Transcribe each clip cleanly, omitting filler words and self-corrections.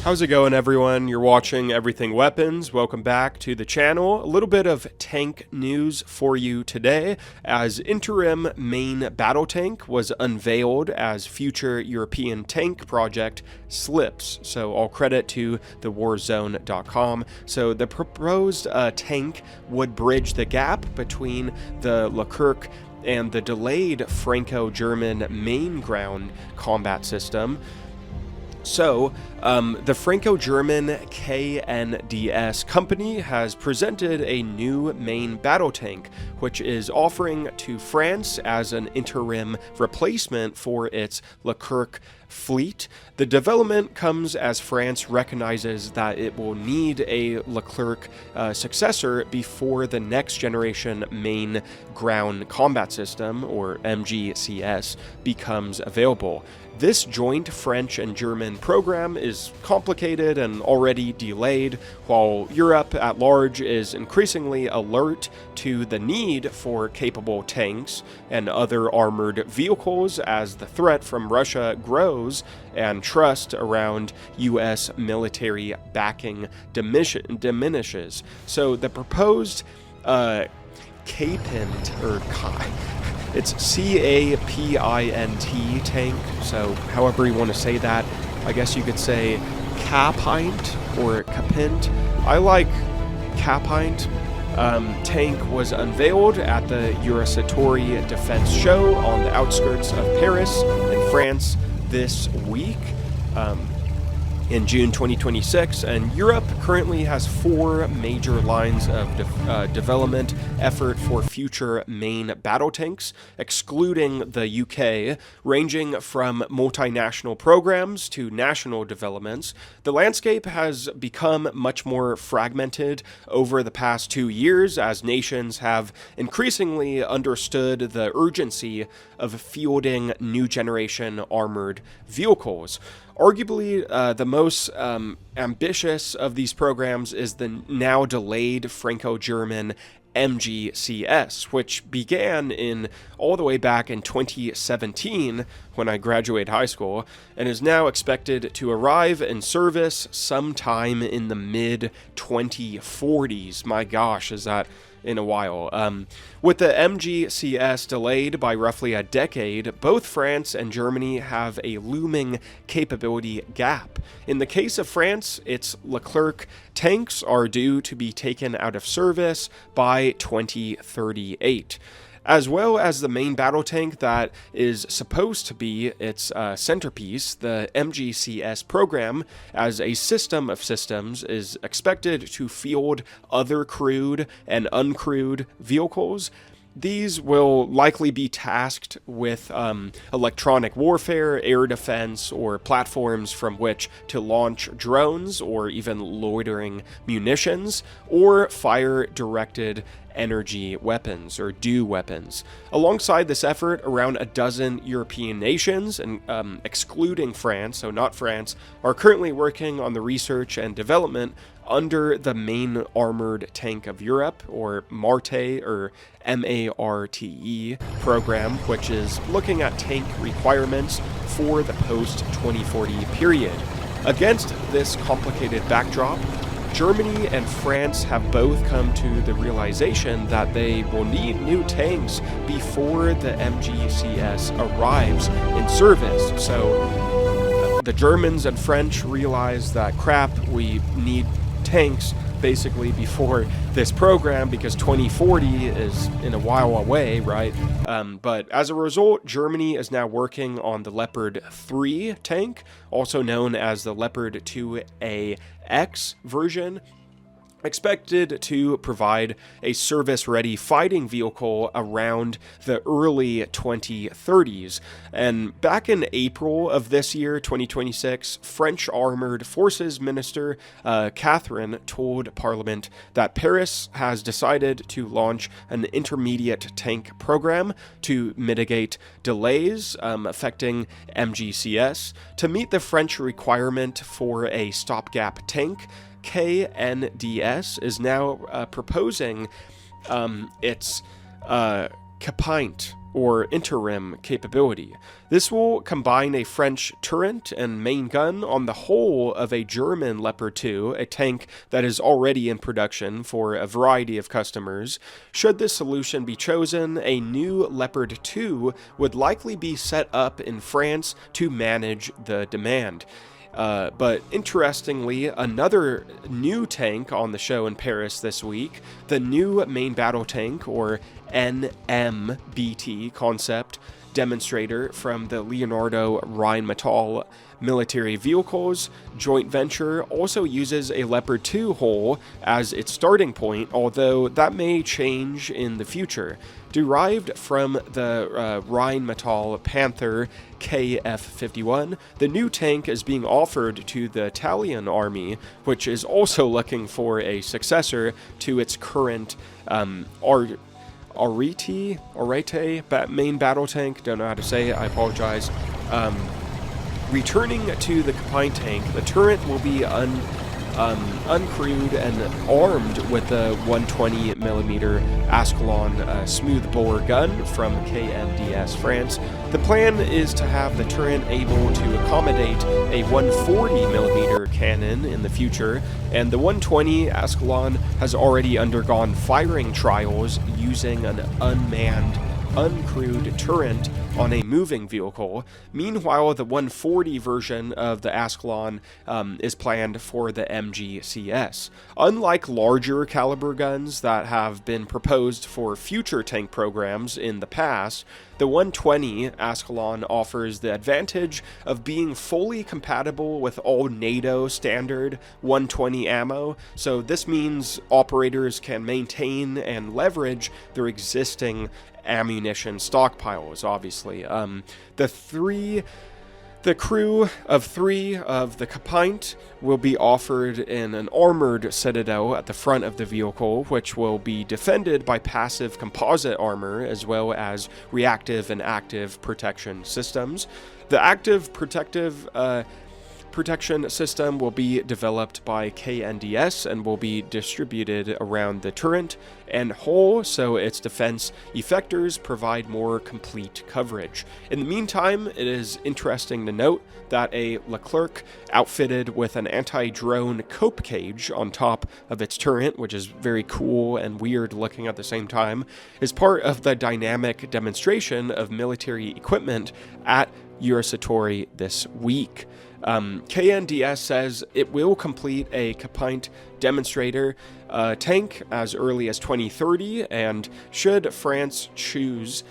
How's it going, everyone? You're watching Everything Weapons. Welcome back to the channel. A little bit of tank news for you today, as Interim main battle tank was unveiled as future European tank project slips. So all credit to thewarzone.com. So the proposed tank would bridge the gap between the Leclerc and the delayed Franco-German main ground combat system. So, the Franco-German KNDS company has presented a new main battle tank, which is offering to France as an interim replacement for its Leclerc fleet. The development comes as France recognizes that it will need a Leclerc successor before the next generation main ground combat system, or MGCS, becomes available. This joint French and German program is complicated and already delayed, while Europe at large is increasingly alert to the need for capable tanks and other armored vehicles as the threat from Russia grows and trust around U.S. military backing diminishes. So the proposed Capint, or it's CAPINT tank, so however you want to say that. I guess you could say Capint or Capint. I like Capint. Tank was unveiled at the Eurosatory Defense Show on the outskirts of Paris in France this week. In June 2026, and Europe currently has 4 major lines of development effort for future main battle tanks, excluding the UK, ranging from multinational programs to national developments. The landscape has become much more fragmented over the past 2 years as nations have increasingly understood the urgency of fielding new generation armored vehicles. Arguably, the most ambitious of these programs is the now delayed Franco-German MGCS, which began all the way back in 2017 when I graduated high school, and is now expected to arrive in service sometime in the mid-2040s. My gosh, is that in a while. With the MGCS delayed by roughly a decade, both France and Germany have a looming capability gap. In the case of France, its Leclerc tanks are due to be taken out of service by 2038. As well as the main battle tank that is supposed to be its centerpiece, the MGCS program, as a system of systems, is expected to field other crewed and uncrewed vehicles. These will likely be tasked with electronic warfare, air defense, or platforms from which to launch drones or even loitering munitions, or fire-directed energy weapons, or DEW weapons. Alongside this effort, around a dozen European nations, and excluding France, so not France, are currently working on the research and development under the Main Armored Tank of Europe, or MARTE, or MARTE program, which is looking at tank requirements for the post-2040 period. Against this complicated backdrop, Germany and France have both come to the realization that they will need new tanks before the MGCS arrives in service. So the Germans and French realize that crap, we need tanks basically before this program because 2040 is in a while away, right? But as a result, Germany is now working on the Leopard 3 tank, also known as the Leopard 2AX version, expected to provide a service-ready fighting vehicle around the early 2030s. And back in April of this year, 2026, French Armored Forces Minister Catherine told Parliament that Paris has decided to launch an intermediate tank program to mitigate delays affecting MGCS. To meet the French requirement for a stopgap tank, KNDS is now proposing its Capint or Interim capability. This will combine a French turret and main gun on the hull of a German Leopard 2, a tank that is already in production for a variety of customers. Should this solution be chosen, a new Leopard 2 would likely be set up in France to manage the demand. But interestingly, another new tank on the show in Paris this week, the new main battle tank, or NMBT concept demonstrator from the Leonardo Rheinmetall Military Vehicles joint venture, also uses a Leopard 2 hull as its starting point, although that may change in the future. Derived from the Rheinmetall Panther KF-51, the new tank is being offered to the Italian army, which is also looking for a successor to its current Arete main battle tank. Don't know how to say it, I apologize. Returning to the Combined tank, the turret will be uncrewed and armed with the 120mm Ascalon smoothbore gun from KMDS France. The plan is to have the turret able to accommodate a 140mm cannon in the future, and the 120 Ascalon has already undergone firing trials using an unmanned, uncrewed turret on a moving vehicle. Meanwhile, the 140 version of the Ascalon is planned for the MGCS. Unlike larger caliber guns that have been proposed for future tank programs in the past, the 120 Ascalon offers the advantage of being fully compatible with all NATO standard 120 ammo, so this means operators can maintain and leverage their existing ammunition stockpiles, obviously. The crew of 3 of the Combined will be offered in an armored citadel at the front of the vehicle, which will be defended by passive composite armor as well as reactive and active protection systems. The active protection system will be developed by KNDS and will be distributed around the turret and hull, so its defense effectors provide more complete coverage. In the meantime, it is interesting to note that a Leclerc outfitted with an anti-drone cope cage on top of its turret, which is very cool and weird looking at the same time, is part of the dynamic demonstration of military equipment at Eurosatory this week. KNDS says it will complete a Combined demonstrator tank as early as 2030, and should France choose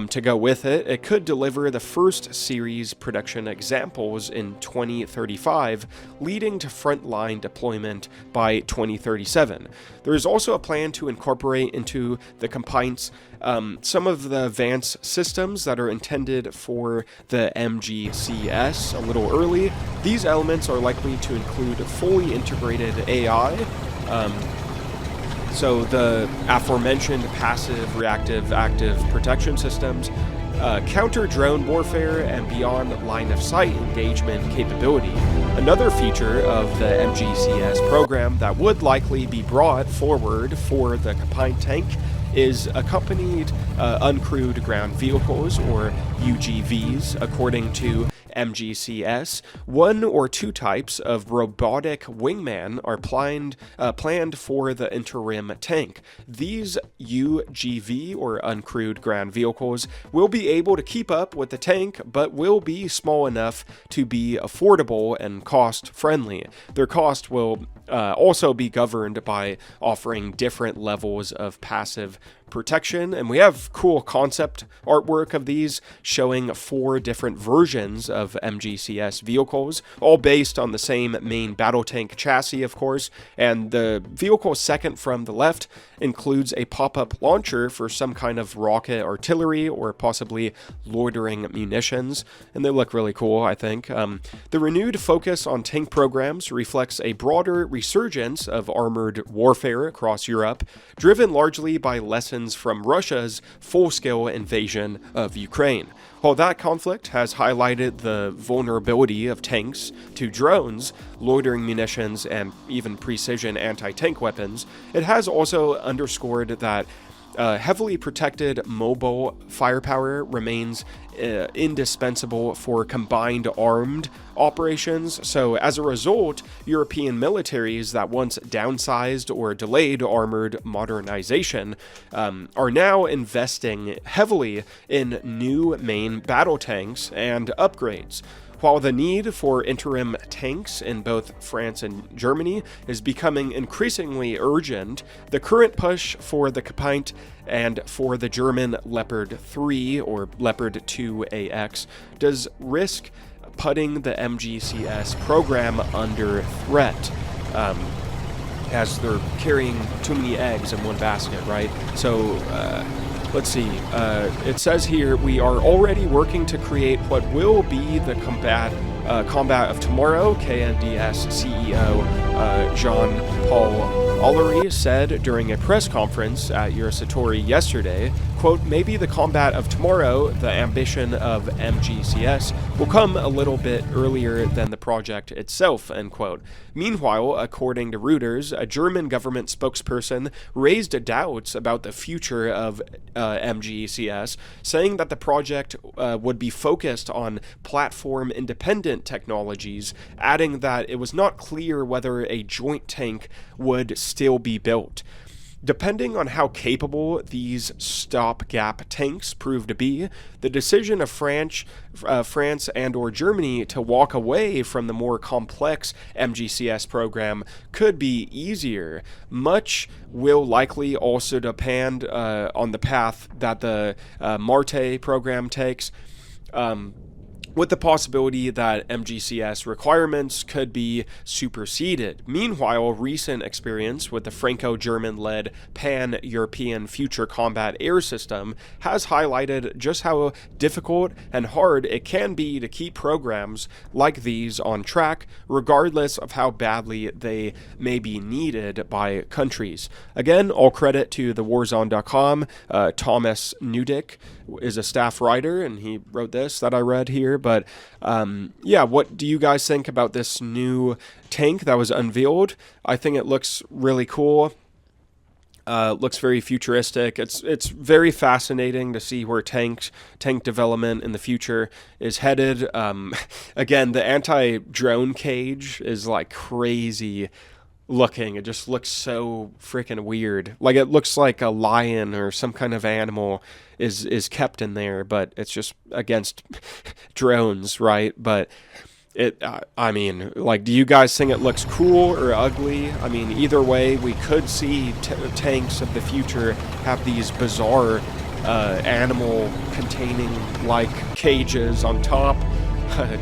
to go with it, it could deliver the first series production examples in 2035, leading to frontline deployment by 2037. There is also a plan to incorporate into the Combined some of the advanced systems that are intended for the MGCS a little early. These elements are likely to include fully integrated AI, so the aforementioned passive, reactive, active protection systems, counter-drone warfare, and beyond line-of-sight engagement capability. Another feature of the MGCS program that would likely be brought forward for the Combined tank is accompanied uncrewed ground vehicles, or UGVs, according to MGCS. 1 or 2 types of robotic wingman are planned for the Interim tank. These UGV, or uncrewed ground vehicles, will be able to keep up with the tank, but will be small enough to be affordable and cost-friendly. Their cost will also be governed by offering different levels of passive protection, and we have cool concept artwork of these showing 4 different versions of MGCS vehicles, all based on the same main battle tank chassis, of course, and the vehicle second from the left includes a pop-up launcher for some kind of rocket artillery or possibly loitering munitions, and they look really cool, I think. The renewed focus on tank programs reflects a broader resurgence of armored warfare across Europe, driven largely by lessons from Russia's full-scale invasion of Ukraine. While that conflict has highlighted the vulnerability of tanks to drones, loitering munitions, and even precision anti-tank weapons, it has also underscored that Heavily protected mobile firepower remains indispensable for combined armed operations. So as a result, European militaries that once downsized or delayed armored modernization are now investing heavily in new main battle tanks and upgrades. While the need for interim tanks in both France and Germany is becoming increasingly urgent, the current push for the Kapite and for the German Leopard 3 or Leopard 2AX does risk putting the MGCS program under threat. As they're carrying too many eggs in one basket, right? So, let's see. It says here, we are already working to create what will be the combat of tomorrow. KNDS CEO Jean-Paul Allery said during a press conference at Eurosatori yesterday, quote, maybe the combat of tomorrow, the ambition of MGCS, will come a little bit earlier than the project itself, end quote. Meanwhile, according to Reuters, a German government spokesperson raised doubts about the future of MGCS, saying that the project would be focused on platform-independent technologies, adding that it was not clear whether a joint tank would still be built. Depending on how capable these stopgap tanks prove to be, the decision of France and or Germany to walk away from the more complex MGCS program could be easier. Much will likely also depend on the path that the Marte program takes. With the possibility that MGCS requirements could be superseded. Meanwhile, recent experience with the Franco-German-led Pan-European Future Combat Air System has highlighted just how difficult and hard it can be to keep programs like these on track, regardless of how badly they may be needed by countries. Again, all credit to thewarzone.com. Thomas Nudick is a staff writer, and he wrote this that I read here. But yeah, what do you guys think about this new tank that was unveiled? I think it looks really cool. Looks very futuristic. It's very fascinating to see where tank development in the future is headed. Again, the anti-drone cage is like crazy looking. It just looks so freaking weird. Like it looks like a lion or some kind of animal is kept in there, but it's just against drones, right? But I mean, like, do you guys think it looks cool or ugly? I mean, either way, we could see tanks of the future have these bizarre animal-containing, like, cages on top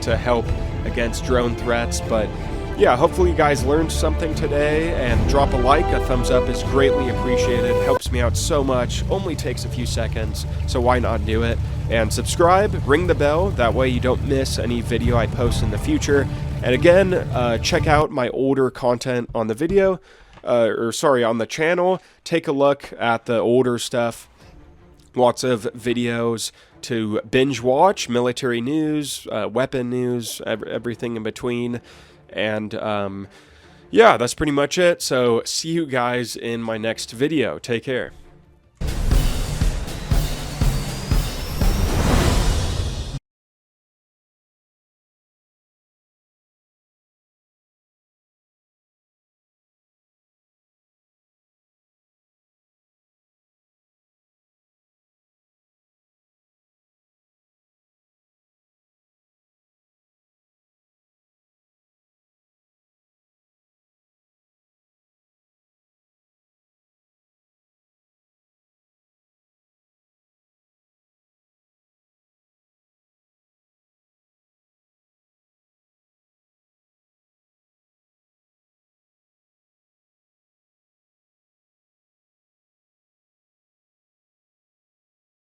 to help against drone threats. But yeah, hopefully you guys learned something today, and drop a like. A thumbs up is greatly appreciated. Helps me out so much. Only takes a few seconds, so why not do it? And subscribe, ring the bell, that way you don't miss any video I post in the future. And again, check out my older content on the video, on the channel. Take a look at the older stuff. Lots of videos to binge watch, military news, weapon news, everything in between. And yeah, that's pretty much it. So see you guys in my next video. Take care.